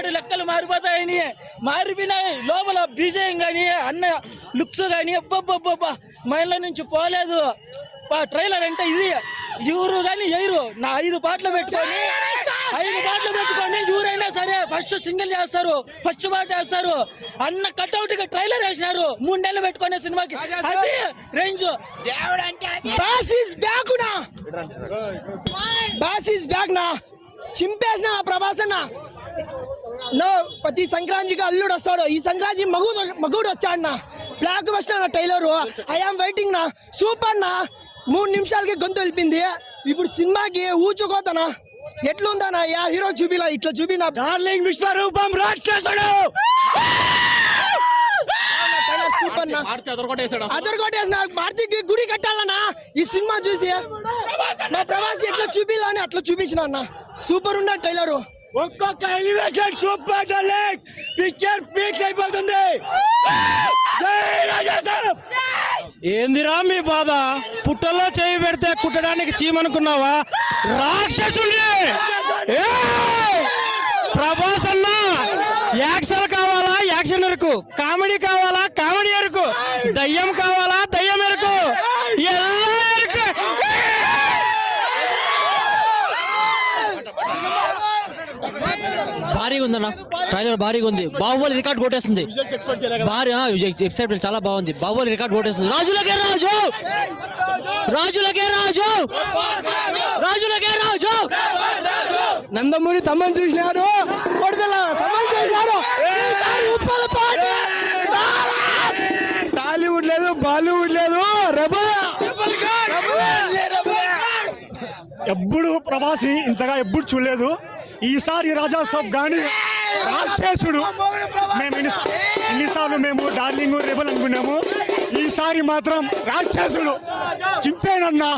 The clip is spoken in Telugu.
వాడి లెక్కలు మారిపోతాయని మారిపోయినాయి. లోపల బీజేయం కానీ అన్న లుక్స్ కానీ అబ్బబ్బబ్బబ్బా మైండ్లో నుంచి పోలేదు. ట్రైలర్ అంటే ఇది ఎవరు కానీ ఎయిరు నా 5 పాటలు పెట్టుకొని ఎవరైనా సరే ఫస్ట్ సింగిల్ చేస్తారు, ఫస్ట్ పాట వేస్తారు. అన్న కట్అవుట్ గా ట్రైలర్ వేసినారు 3 నెలలు పెట్టుకునే సినిమాకి. అది రేంజ్. చింపేసిన ప్రభాస్ అన్న ప్రతి సంక్రాంతికి అల్లుడు వస్తాడు. ఈ సంక్రాంతి మగుడు వచ్చాడు నా బ్లాక్ బస్టర్ నా టైలర్. ఐఆమ్ వెయిటింగ్ నా సూపర్ నా 3 నిమిషాలకి గొంతు వెళ్ళింది. ఇప్పుడు సినిమాకి ఊచుకోతానా ఎట్లుందానా హీరో చూపిలా ఇట్లా చూపినా డార్లింగ్ విశ్వరూపం రాక్షసుడు అదరగొట్టేసిన భారతికి గుడి కట్టాలన్నా ఈ సినిమా చూసి. మా ప్రభాస్ ఎట్లా చూపిలా అని అట్లా చూపించిన అన్న సూపర్ ఉన్న ట్రైలర్. ఒక్కొక్క elevation super darling picture peak అయిపోతుంది. ఏందిరా మీ బాధ? పుట్టలో చేయి పెడితే కుట్టడానికి చీమనుకున్నావా? రాక్షసుని ప్రభాస్ అన్న యాక్షన్ కావాలా యాక్షన్ ఎరుకు, కామెడీ కావాలా కామెడీ ఎరుకు, దయ్యం కావాలా దయ్యం ఎరుకు, ఎలా ఎరుకు. భారీగా ఉందన్న ట్రైలర్, భారీగా ఉంది. బాహుబలి రికార్డ్ కొట్టేస్తుంది. చాలా బాగుంది. బాహుబలి రికార్డ్ కొట్టేస్తుంది. రాజులకే రాజు, రాజులకే రాజు, రాజులకే రాజు. నందమూరి తమ్మని చూసినారు, కొడుదల తమ్మని చూసినారు. టాలీవుడ్ లేదు, బాలీవుడ్ లేదు, ఎప్పుడు ప్రభాస్ ఇంతగా ఎప్పుడు చూడలేదు. ఈసారి రాజా సాబ్ గాని రాక్షసుడు. మేము ఎన్నిసార్లు మేము డార్లింగ్ రెబల్ అనుకున్నాము, ఈసారి మాత్రం రాక్షసుడు చింపేనన్నా.